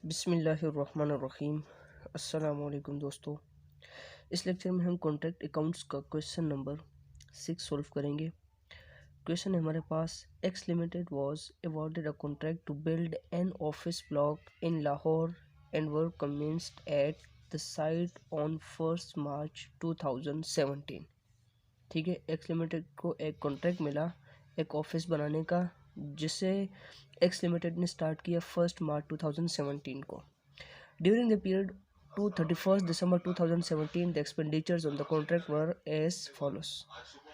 बिस्मिल्लाहिर्रहमानिर्रहीम। अस्सलाम वालेकुम दोस्तों। इस लेक्चर में हम कॉन्ट्रैक्ट अकाउंट्स का क्वेश्चन नंबर 6 सॉल्व करेंगे। क्वेश्चन है हमारे पास, X limited was awarded a contract to build an office block in Lahore and work commenced at the site on 1 March 2017। ठीक है, एक्स लिमिटेड को एक कॉन्ट्रैक्ट मिला एक ऑफिस बनाने का, जिसे एक्स लिमिटेड ने स्टार्ट किया 1 मार्च 2017 को। During the period to 31st December 2017 the expenditures on the contract were as follows।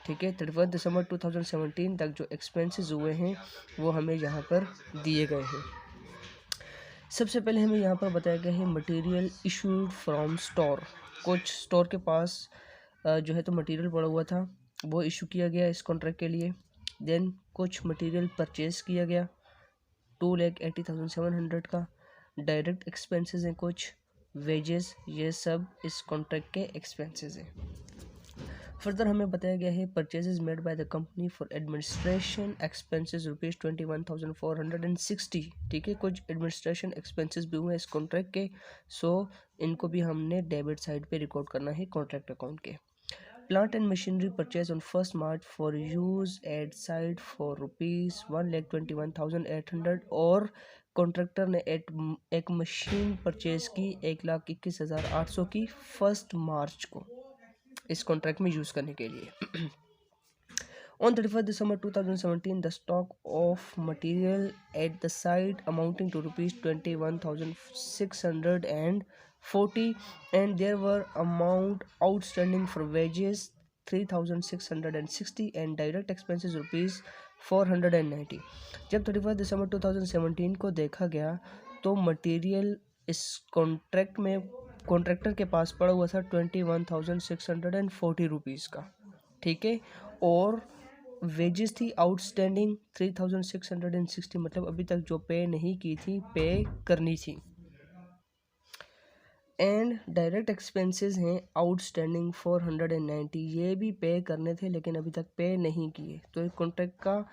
ठीक है, 31 दिसंबर 2017 तक जो एक्सपेंसेस हुए हैं वो हमें यहाँ पर दिए गए हैं। सबसे पहले हमें यहाँ पर बताया गया है मटेरियल इशूड फ्रॉम स्टोर। कुछ स्टोर के पास जो है तो मटेरियल पड़ा हुआ था, वो इशू किया गया इस कॉन्ट्रैक्ट के लिए। देन कुछ मटेरियल परचेज किया गया 2,80,700 का। डायरेक्ट एक्सपेंसेस हैं कुछ, वेजेस, ये सब इस कॉन्ट्रैक्ट के एक्सपेंसेस हैं। फर्दर हमें बताया गया है purchases made by the company for administration expenses ₹21,460। ठीक है, कुछ एडमिनिस्ट्रेशन एक्सपेंसेस भी हुए हैं इस कॉन्ट्रैक्ट के, सो इनको भी हमने डेबिट साइड पे रिकॉर्ड करना है कॉन्ट्रैक्ट अकाउंट के। Plant and machinery purchase on 1 March for use at site for ₹1,21,800 और कॉन्ट्रैक्टर ने एक मशीन परचेज की 1,21,800 की 1 मार्च को इस कॉन्ट्रैक्ट में यूज़ करने के लिए। On 31st December 2017, the stock of material at the site amounting to ₹21,640 and there were amount outstanding for wages 3,660 and direct expenses ₹490। जब 31 दिसंबर 2017 को देखा गया तो मटेरियल इस कॉन्ट्रैक्ट में कॉन्ट्रैक्टर के पास पड़ा हुआ था 21,640 रुपीज़ का। ठीक है, और वेजेस थी आउटस्टैंडिंग 3,660, मतलब अभी तक जो पे नहीं की थी, पे करनी थी। एंड डायरेक्ट एक्सपेंसेस हैं आउटस्टैंडिंग 490, ये भी पे करने थे लेकिन अभी तक पे नहीं किए, तो एक कॉन्ट्रैक्ट का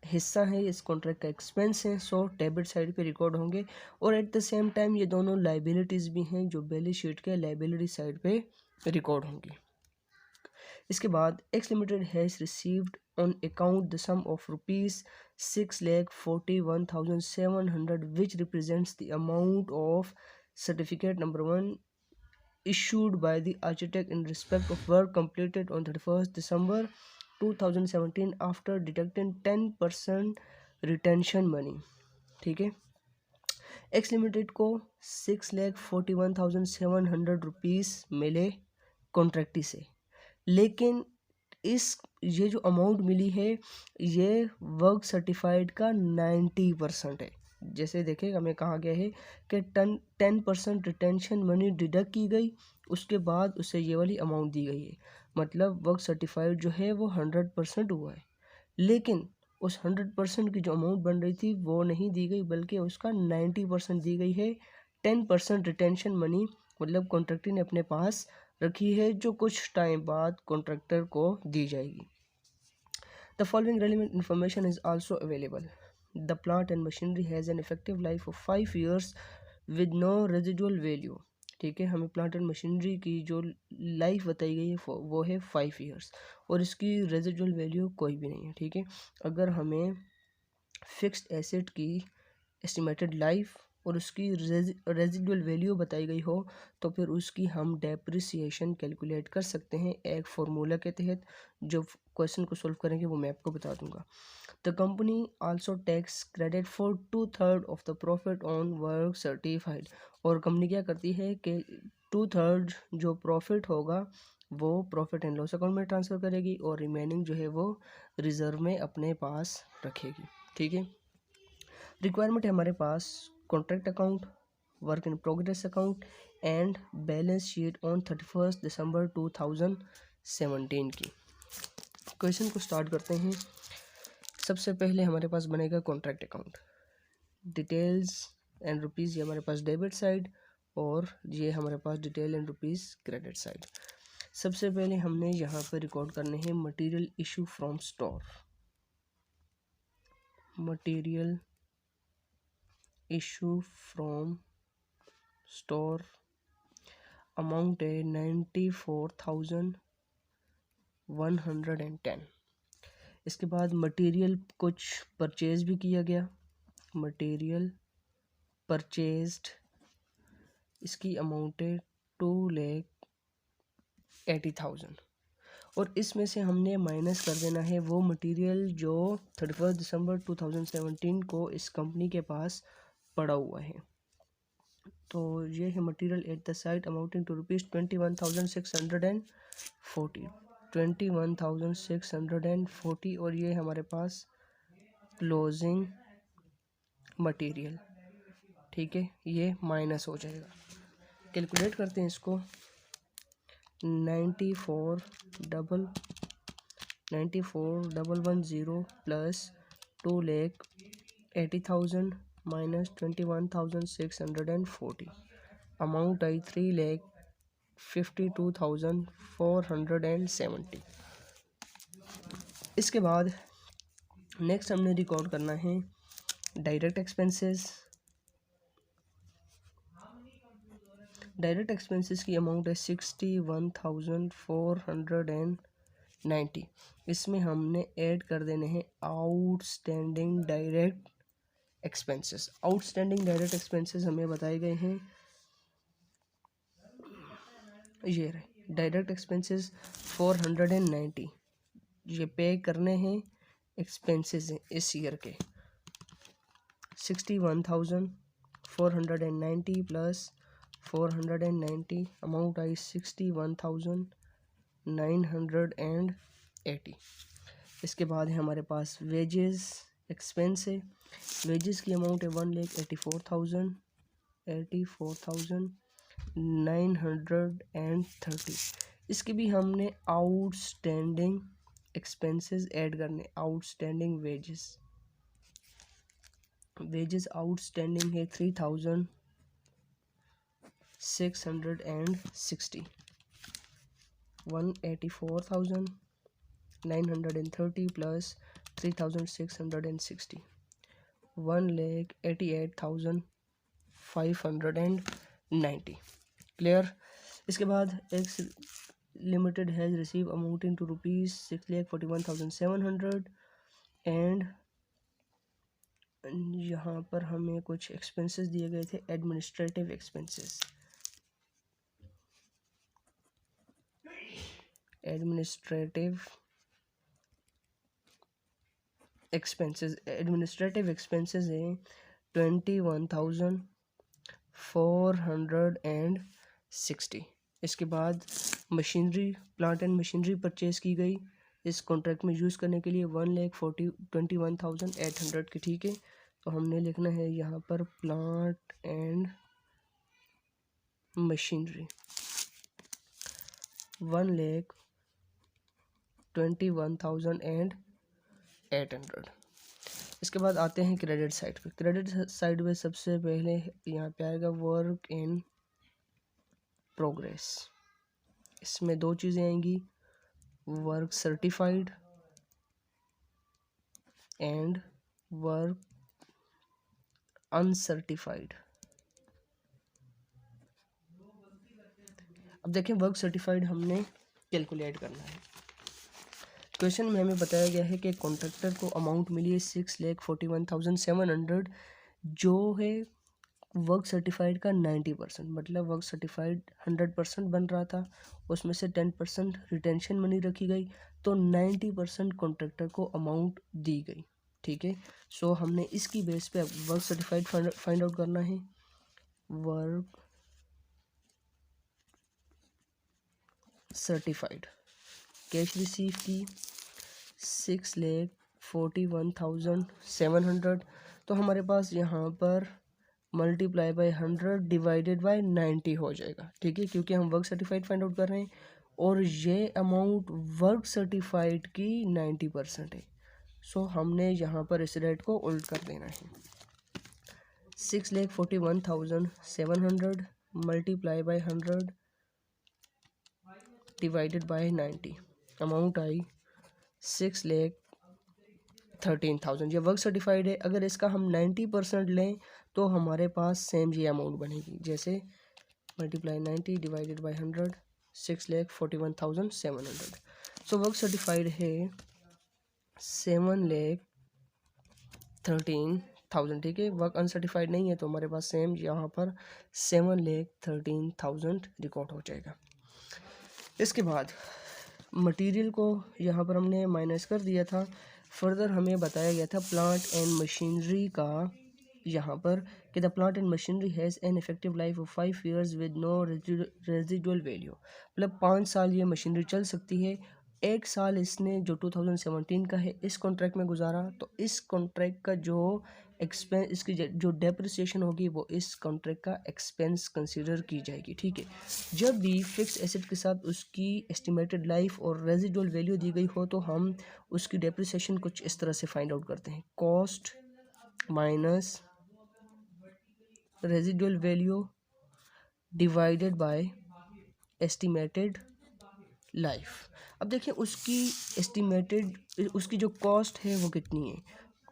हिस्सा है, इस कॉन्ट्रैक्ट का एक्सपेंस है, सो डेबिट साइड पे रिकॉर्ड होंगे। और एट द सेम टाइम ये दोनों लाइबिलिटीज़ भी हैं जो बैलेंस शीट के लाइबिलिटी साइड पे रिकॉर्ड होंगी। इसके बाद X limited has received on account the sum of ₹6,41,700 which represents the amount of certificate number 1 issued by the architect in respect of work completed on 31st December 2017 after deducting 10% retention money। ठीक है, x limited को 6,41,700 rupees मिले कॉन्ट्रैक्टी से, लेकिन ये जो amount मिली है ये वर्क सर्टिफाइड का 90% है। जैसे देखें हमें कहा गया है कि 10% रिटेंशन मनी डिडक्ट की गई, उसके बाद उसे ये वाली अमाउंट दी गई है, मतलब वर्क सर्टिफाइड जो है वो 100% हुआ है, लेकिन उस 100% की जो अमाउंट बन रही थी वो नहीं दी गई, बल्कि उसका 90% दी गई है। 10% रिटेंशन मनी मतलब कॉन्ट्रैक्टर ने अपने पास रखी है, जो कुछ टाइम बाद कॉन्ट्रैक्टर को दी जाएगी। The following relevant information is also available. The plant and machinery has an effective life of 5 years with no residual value. ठीक है, हमें प्लांट एंड मशीनरी की जो लाइफ बताई गई है वो है 5 years और इसकी रेजिडुअल वैल्यू कोई भी नहीं है। ठीक है, अगर हमें फिक्स्ड एसेट की एस्टिमेटेड लाइफ और उसकी रेजिडुअल वैल्यू बताई गई हो तो फिर उसकी हम डेप्रिसिएशन कैलकुलेट कर सकते हैं एक फार्मूला के तहत। जो क्वेश्चन को सॉल्व करेंगे वो मैं आपको बता दूंगा। The company also tax credit for 2/3 of the profit on work certified. और कंपनी क्या करती है कि 2/3 जो प्रॉफिट होगा वो प्रॉफिट एंड लॉस अकाउंट में ट्रांसफ़र करेगी और रिमेनिंग जो है वो रिजर्व में अपने पास रखेगी। ठीक है, रिक्वायरमेंट है हमारे पास contract account, work in progress account and balance sheet on 31 December 2017 की। क्वेश्चन को स्टार्ट करते हैं। सबसे पहले हमारे पास बनेगा contract account, details and rupees ये हमारे पास डेबिट साइड और ये हमारे पास detail and rupees credit side. सबसे पहले हमने यहाँ पर रिकॉर्ड करने हैं material issue from store. Material issue from store amount है 94,110। इसके बाद मटेरियल कुछ परचेज भी किया गया, मटेरियल परचेज्ड, इसकी अमाउंट है 2,80,000 और इसमें से हमने माइनस कर देना है वो मटेरियल जो 31 दिसंबर 2017 को इस कंपनी के पास पड़ा हुआ है। तो ये है material at the site amounting to rupees 21,640, 21,640 और ये हमारे पास क्लोजिंग मटेरियल, ठीक है, ये माइनस हो जाएगा। कैलकुलेट करते हैं इसको, 94,110 प्लस 2,80,000 माइनस 21,640, अमाउंट आई 3,52,470। इसके बाद नेक्स्ट हमने रिकॉर्ड करना है डायरेक्ट एक्सपेंसेस। डायरेक्ट एक्सपेंसेस की अमाउंट है 61,490। इसमें हमने ऐड कर देने हैं outstanding direct expenses. Outstanding direct expenses हमें बताए गए हैं, ये रहे डायरेक्ट एक्सपेंसेस 490, ये पे करने हैं एक्सपेंसेस हैं इस ईयर के। 61,490 प्लस 490 अमाउंट आई 61,980। इसके बाद है हमारे पास वेजेस एक्सपेंस है, वेजेस की अमाउंट है 1,84,930। इसके भी हमने आउटस्टैंडिंग एक्सपेंसेस ऐड करने, आउटस्टैंडिंग वेजेस, वेजेस आउटस्टैंडिंग है 3,660, 1,84,930 प्लस 3,660, 1,88,590। क्लियर। इसके बाद X limited has receive amounting to rupees 6,41,700 and यहाँ पर हमें कुछ एक्सपेंसेस दिए गए थे, administrative expenses, administrative expenses, administrative expenses हैं 21,460। इसके बाद machinery, plant and machinery purchase की गई इस कॉन्ट्रैक्ट में यूज़ करने के लिए 1,21,800 की, ठीक है। तो हमने लिखना है यहाँ पर प्लांट एंड मशीनरी 1,21,800। इसके बाद आते हैं क्रेडिट साइड पे। क्रेडिट साइड पे सबसे पहले यहाँ पे आएगा वर्क इन प्रोग्रेस। इसमें दो चीज़ें आएंगी, work certified and work uncertified. अब देखें वर्क सर्टिफाइड हमने कैलकुलेट करना है। क्वेश्चन में हमें बताया गया है कि कॉन्ट्रैक्टर को अमाउंट मिली है 6,41,700 जो है वर्क सर्टिफाइड का 90%, मतलब वर्क सर्टिफाइड 100% बन रहा था, उसमें से 10% रिटेंशन मनी रखी गई, तो 90% कॉन्ट्रैक्टर को अमाउंट दी गई, ठीक है। सो हमने इसकी बेस पे वर्क सर्टिफाइड फाइंड आउट करना है। वर्क सर्टिफाइड कैश रिसीव की 6,41,700, तो हमारे पास यहाँ पर मल्टीप्लाई बाय 100 डिवाइडेड बाय 90 हो जाएगा, ठीक है, क्योंकि हम वर्क सर्टिफाइड फाइंड आउट कर रहे हैं और ये अमाउंट वर्क सर्टिफाइड की 90% है। सो हमने यहाँ पर इस रेट को उल्ट कर देना है। 6,41,700 multiply by 100 divided by 90, amount आई 6,13,000। ये वर्क सर्टिफाइड है, अगर इसका हम 90% लें तो हमारे पास सेम ये अमाउंट बनेगी, जैसे multiply 90 divided by 100, 6,41,700। So work certified है 7,13,000, ठीक है। वर्क अनसर्टिफाइड नहीं है तो हमारे पास सेम यहाँ पर 7,13,000 रिकॉर्ड हो जाएगा। इसके बाद मटेरियल को यहाँ पर हमने माइनस कर दिया था। फर्दर हमें बताया गया था प्लांट एंड मशीनरी का, यहाँ पर कि the plant and machinery has an effective life of 5 years with no residual value. मतलब 5 साल ये मशीनरी चल सकती है। 1 साल इसने जो 2017 का है इस कॉन्ट्रैक्ट में गुजारा, तो इस कॉन्ट्रैक्ट का जो एक्सपेंस, इसकी जो डेप्रिसिएशन होगी वो इस कॉन्ट्रैक्ट का एक्सपेंस कंसीडर की जाएगी, ठीक है। जब भी फिक्स एसेट के साथ उसकी एस्टिमेटेड लाइफ और रेजिडुअल वैल्यू दी गई हो तो हम उसकी डेप्रिसिएशन कुछ इस तरह से फाइंड आउट करते हैं, cost minus residual value divided by estimated life. अब देखिए उसकी एस्टिमेटेड, उसकी जो कॉस्ट है वो कितनी है,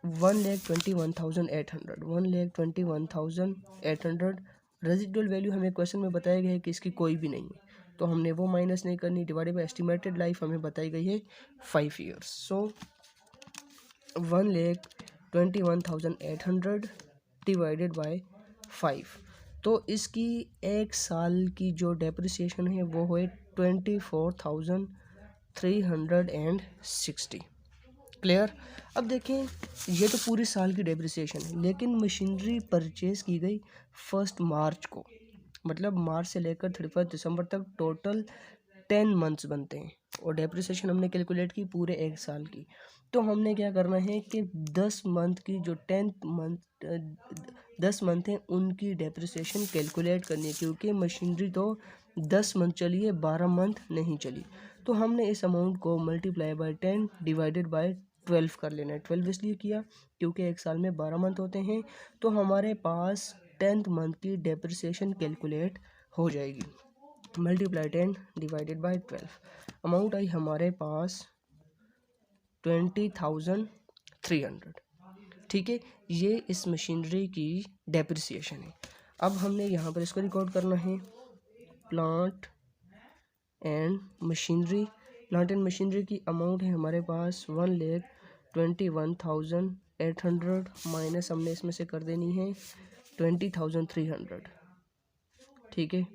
1,21,800, 1,21,800। रेजिडुअल वैल्यू हमें क्वेश्चन में बताया गया है कि इसकी कोई भी नहीं है, तो हमने वो माइनस नहीं करनी। डिवाइडेड बाय एस्टिमेटेड लाइफ हमें बताई गई है 5 years। सो 1,21,800 डिवाइडेड बाय 5, तो इसकी 1 साल की जो डेप्रिसिएशन है वो है 24,360। क्लियर। अब देखें ये तो पूरी साल की डेप्रिसिएशन है, लेकिन मशीनरी परचेज की गई 1 मार्च को, मतलब मार्च से लेकर 31 दिसंबर तक टोटल 10 मंथ्स बनते हैं, और डेप्रिसिएशन हमने कैलकुलेट की पूरे 1 साल की। तो हमने क्या करना है कि 10 मंथ की जो 10 मंथ हैं उनकी डेप्रिसिएशन कैलकुलेट करनी है, क्योंकि मशीनरी तो 10 मंथ चली है, 12 मंथ नहीं चली। तो हमने इस अमाउंट को मल्टीप्लाई बाय 10 डिवाइडेड बाय 12 कर लेना है। 12 इसलिए किया क्योंकि 1 साल में 12 मंथ होते हैं, तो हमारे पास 10th मंथ की डेप्रिसिएशन कैलकुलेट हो जाएगी। मल्टीप्लाई 10 डिवाइडेड बाय 12, अमाउंट आई हमारे पास 20,300, ठीक है। ये इस मशीनरी की डेप्रिसिएशन है। अब हमने यहाँ पर इसको रिकॉर्ड करना है, plant and machinery. Plant and machinery की अमाउंट है हमारे पास 1,21,800 माइनस हमने इसमें से कर देनी है 20,300, ठीक है।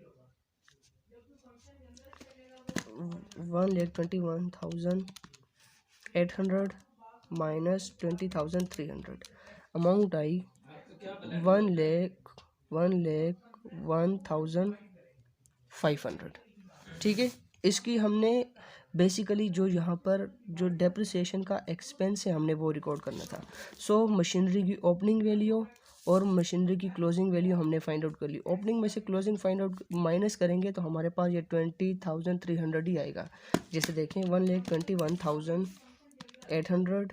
1,21,800 माइनस 20,300, अमाउंट आई 1,01,500, ठीक है। इसकी हमने बेसिकली जो यहाँ पर जो डेप्रिसिएशन का एक्सपेंस है हमने वो रिकॉर्ड करना था। सो मशीनरी की ओपनिंग वैल्यू और मशीनरी की क्लोजिंग वैल्यू हमने फाइंड आउट कर ली। ओपनिंग में से क्लोजिंग फाइंड आउट माइनस करेंगे तो हमारे पास ये 20,300 ही आएगा। जैसे देखें 1,21,800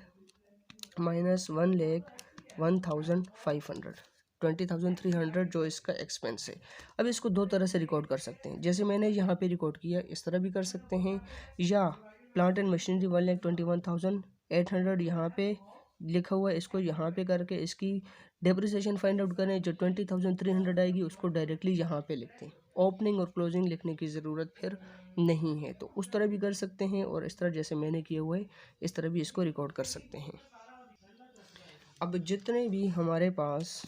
माइनस 1,01,500, 20,300 जो इसका एक्सपेंस है। अब इसको दो तरह से रिकॉर्ड कर सकते हैं, जैसे मैंने यहाँ पे रिकॉर्ड किया इस तरह भी कर सकते हैं, या प्लांट एंड मशीनरी 1,21,800 यहाँ पे लिखा हुआ है, इसको यहाँ पे करके इसकी डेप्रिसिएशन फाइंड आउट करें, जो 20,300 आएगी उसको डायरेक्टली यहाँ पे लिखते हैं। ओपनिंग और क्लोजिंग लिखने की ज़रूरत फिर नहीं है, तो उस तरह भी कर सकते हैं, और इस तरह जैसे मैंने किया हुआ है इस तरह भी इसको रिकॉर्ड कर सकते हैं। अब जितने भी हमारे पास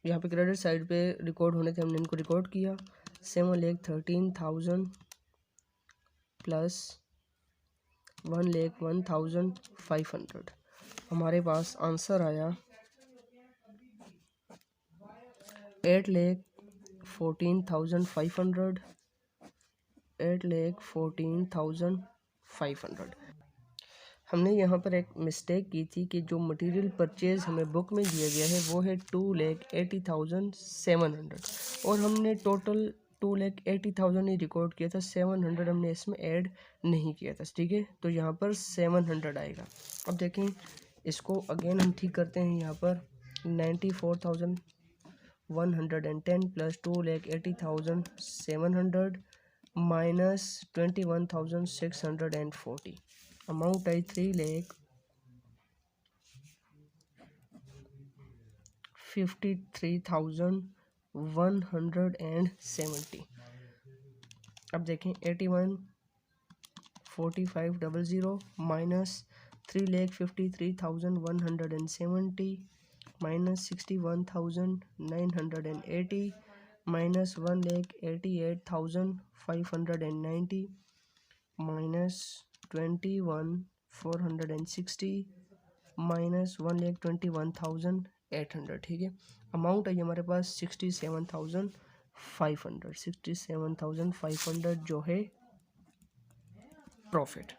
यहाँ पे क्रेडिट साइड पे रिकॉर्ड होने थे हमने इनको रिकॉर्ड किया। 7,13,000 प्लस 1,01,500, हमारे पास आंसर आया 8,14,500, 8,14,500। हमने यहाँ पर एक मिस्टेक की थी कि जो मटेरियल परचेज़ हमें बुक में दिया गया है वो है 2,80,700, और हमने टोटल 2,80,000 ही रिकॉर्ड किया था, 700 हमने इसमें ऐड नहीं किया था, ठीक है। तो यहाँ पर 700 आएगा। अब देखें इसको अगेन हम ठीक करते हैं, यहाँ पर 94,110 प्लस 2,80,700 माइनस 21,640, अमाउंट आई 3,53,170, अब देखें 81,45,00 minus 3,53,170 minus 61,980 minus 1,88,590 minus 21,460 minus 1,21,800। ठीक है, अमाउंट है हमारे पास 67,500 जो है प्रॉफिट।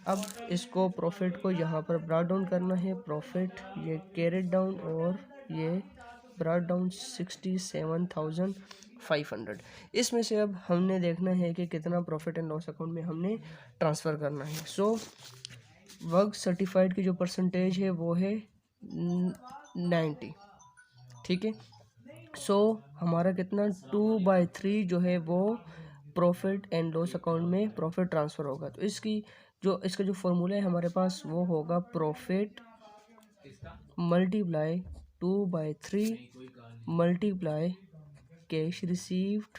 अब इसको प्रॉफिट को यहाँ पर ब्रॉट डाउन करना है। प्रॉफिट ये कैरेट डाउन और ये ब्रॉट डाउन 67,500। इसमें से अब हमने देखना है कि कितना प्रॉफिट एंड लॉस अकाउंट में हमने ट्रांसफ़र करना है। सो वर्क सर्टिफाइड की जो परसेंटेज है वो है 90। ठीक है, सो हमारा कितना 2/3 जो है वो प्रॉफिट एंड लॉस अकाउंट में प्रॉफिट ट्रांसफ़र होगा। तो इसका जो फॉर्मूला है हमारे पास वो होगा profit multiply 2/3 multiply cash received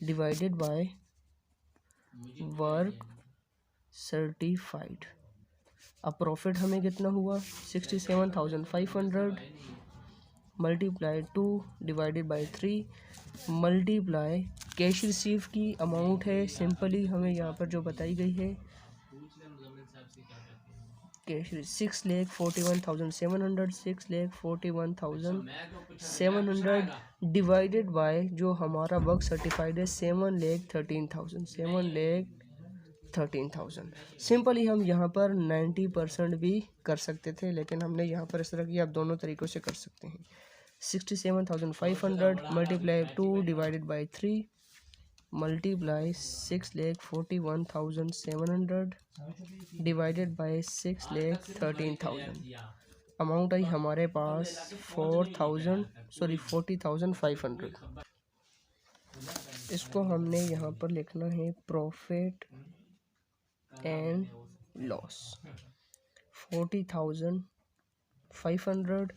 divided by work certified. अब प्रॉफिट हमें कितना हुआ 67,500 multiply 2 divided by 3 multiply cash receive की अमाउंट है सिंपली हमें यहाँ पर जो बताई गई है कैश 6,41,700 डिवाइडेड बाय जो हमारा वर्क सर्टिफाइड है 7,13,000। सिंपली हम यहाँ पर 90% भी कर सकते थे, लेकिन हमने यहाँ पर इस तरह किया। आप दोनों तरीक़ों से कर सकते हैं। 67,500 multiply 2 divided by 3 multiply 6,41,700 divided by 6,13,000। Amount आई हमारे पास 40,500। इसको हमने यहाँ पर लिखना है प्रॉफिट एंड लॉस 40,500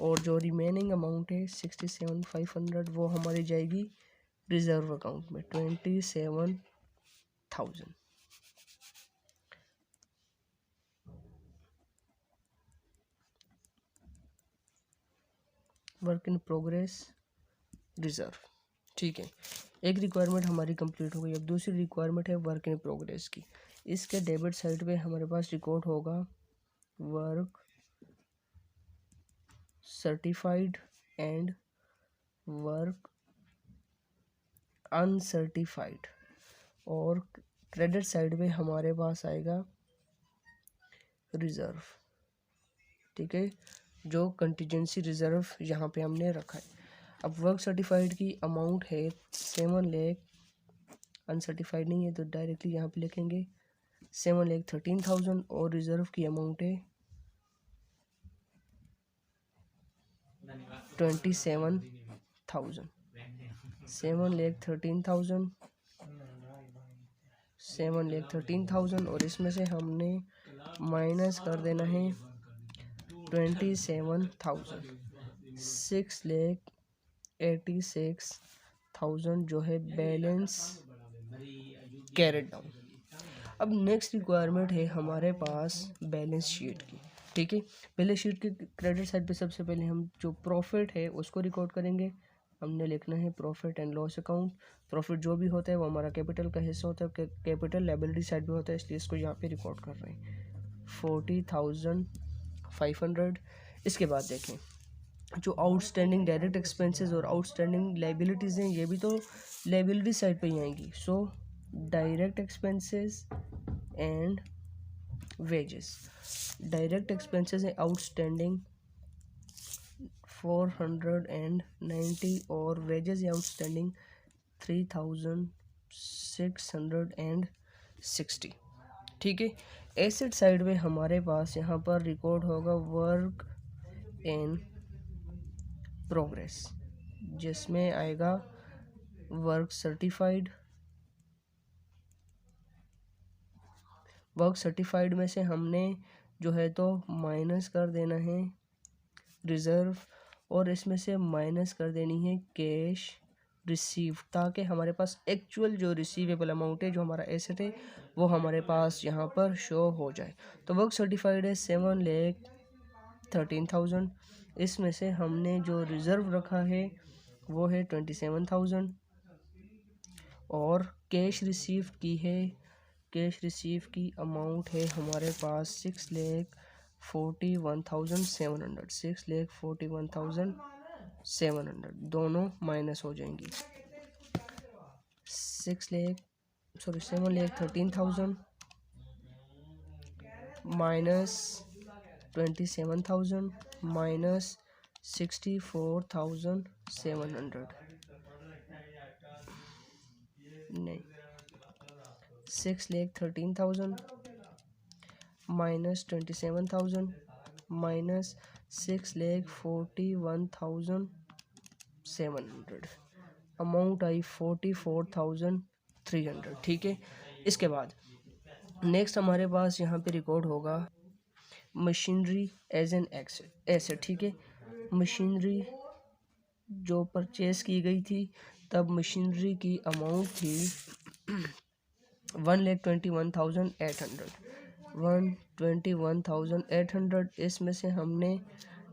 और जो रिमेनिंग अमाउंट है 67,500 वो हमारी जाएगी रिजर्व अकाउंट में 27,000। Work in progress reserve. ठीक है, एक रिक्वायरमेंट हमारी कंप्लीट हो गई। अब दूसरी रिक्वायरमेंट है वर्क इन प्रोग्रेस की। इसके डेबिट साइड पे हमारे पास रिकॉर्ड होगा work certified and work uncertified, और क्रेडिट साइड पे हमारे पास आएगा रिजर्व। ठीक है, जो कंटीजेंसी रिजर्व यहाँ पे हमने रखा है। अब वर्क सर्टिफाइड की अमाउंट है 7 लाख, अनसर्टिफाइड नहीं है तो डायरेक्टली यहाँ पे लिखेंगे 7,13,000 और रिजर्व की अमाउंट है 27,000। 7,13,000 और इसमें से हमने माइनस कर देना है 27,000। 6,86,000 जो है बैलेंस कैरेट डाउन। अब नेक्स्ट रिक्वायरमेंट है हमारे पास बैलेंस शीट की। ठीक है, बैलेंस शीट के क्रेडिट साइड पे सबसे पहले हम जो प्रॉफिट है उसको रिकॉर्ड करेंगे। हमने लिखना है profit and loss account. Profit जो भी होता है वो हमारा कैपिटल का हिस्सा होता है, कैपिटल लायबिलिटी साइड पे होता है, इसलिए इसको यहाँ पे रिकॉर्ड कर रहे हैं 40,500। इसके बाद देखें जो आउटस्टैंडिंग डायरेक्ट एक्सपेंसेस और आउटस्टैंडिंग लायबिलिटीज़ हैं ये भी तो लायबिलिटी साइड पे ही आएंगी। So direct expenses and wages. Direct expenses है आउटस्टैंडिंग 490 और वेजेस है आउटस्टैंडिंग 3,660। ठीक है, एसेट साइड में हमारे पास यहाँ पर रिकॉर्ड होगा वर्क इन प्रोग्रेस, जिसमें आएगा वर्क सर्टिफाइड। वर्क सर्टिफाइड में से हमने जो है तो माइनस कर देना है रिजर्व, और इसमें से माइनस कर देनी है कैश रिसीव, ताकि हमारे पास एक्चुअल जो रिसीवेबल अमाउंट है, जो हमारा एसेट है, वो हमारे पास यहाँ पर शो हो जाए। तो वर्क सर्टिफाइड है 7,13,000। इसमें से हमने जो रिज़र्व रखा है वो है 27,000 और कैश रिसीव की है, कैश रिसीव की अमाउंट है हमारे पास 6,41,700, 6,41,700 दोनों माइनस हो जाएंगी। 7,13,000 माइनस 27,000 माइनस 64,700, नहीं 6,13,000 माइनस 27,000 माइनस 6,41,700, अमाउंट आई 44,300। ठीक है, इसके बाद नेक्स्ट हमारे पास यहाँ पे रिकॉर्ड होगा मशीनरी एज एन एसेट। ठीक है, मशीनरी जो परचेज की गई थी तब मशीनरी की अमाउंट थी 1,21,800। इसमें से हमने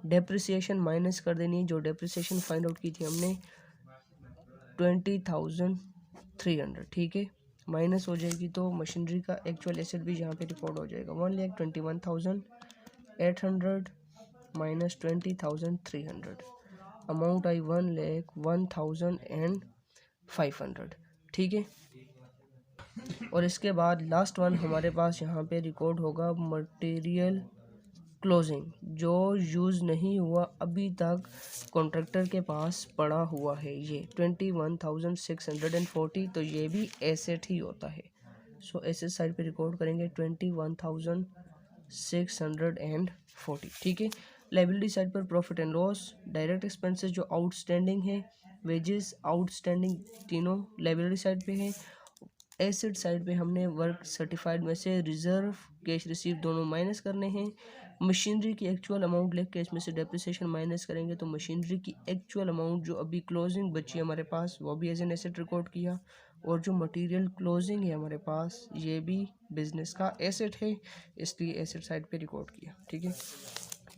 डेप्रिसिएशन माइनस कर देनी है। जो डेप्रिसिएशन फाइंड आउट की थी हमने 20,300। ठीक है, माइनस हो जाएगी तो मशीनरी का एक्चुअल एसेट भी यहाँ पे रिकॉर्ड हो जाएगा। 1,21,800 माइनस 20,300, अमाउंट आई 1,01,500। ठीक है, और इसके बाद लास्ट वन हमारे पास यहाँ पे रिकॉर्ड होगा मटेरियल क्लोजिंग, जो यूज़ नहीं हुआ अभी तक कॉन्ट्रैक्टर के पास पड़ा हुआ है, ये 21,640, तो ये भी एसेट ही होता है। सो एसेट साइड पे रिकॉर्ड करेंगे 21,640। ठीक है, लायबिलिटी साइड पर profit and loss, direct expenses जो आउटस्टैंडिंग है, वेजेस आउटस्टैंडिंग, तीनों लायबिलिटी साइड पे है। एसेट साइड पे हमने वर्क सर्टिफाइड में से रिजर्व, कैश रिसीव दोनों माइनस करने हैं। मशीनरी की एक्चुअल अमाउंट लेके के इसमें से डेप्रिसिएशन माइनस करेंगे तो मशीनरी की एक्चुअल अमाउंट जो अभी क्लोजिंग बची हमारे पास वो भी एज एन एसेट रिकॉर्ड किया। और जो मटेरियल क्लोजिंग है हमारे पास ये भी बिजनेस का एसेट है, इसलिए एसेट साइड पे रिकॉर्ड किया। ठीक है,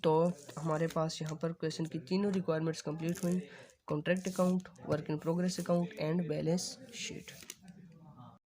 तो हमारे पास यहाँ पर क्वेश्चन की तीनों रिक्वायरमेंट्स कंप्लीट हुई, contract account, work in progress account and balance sheet.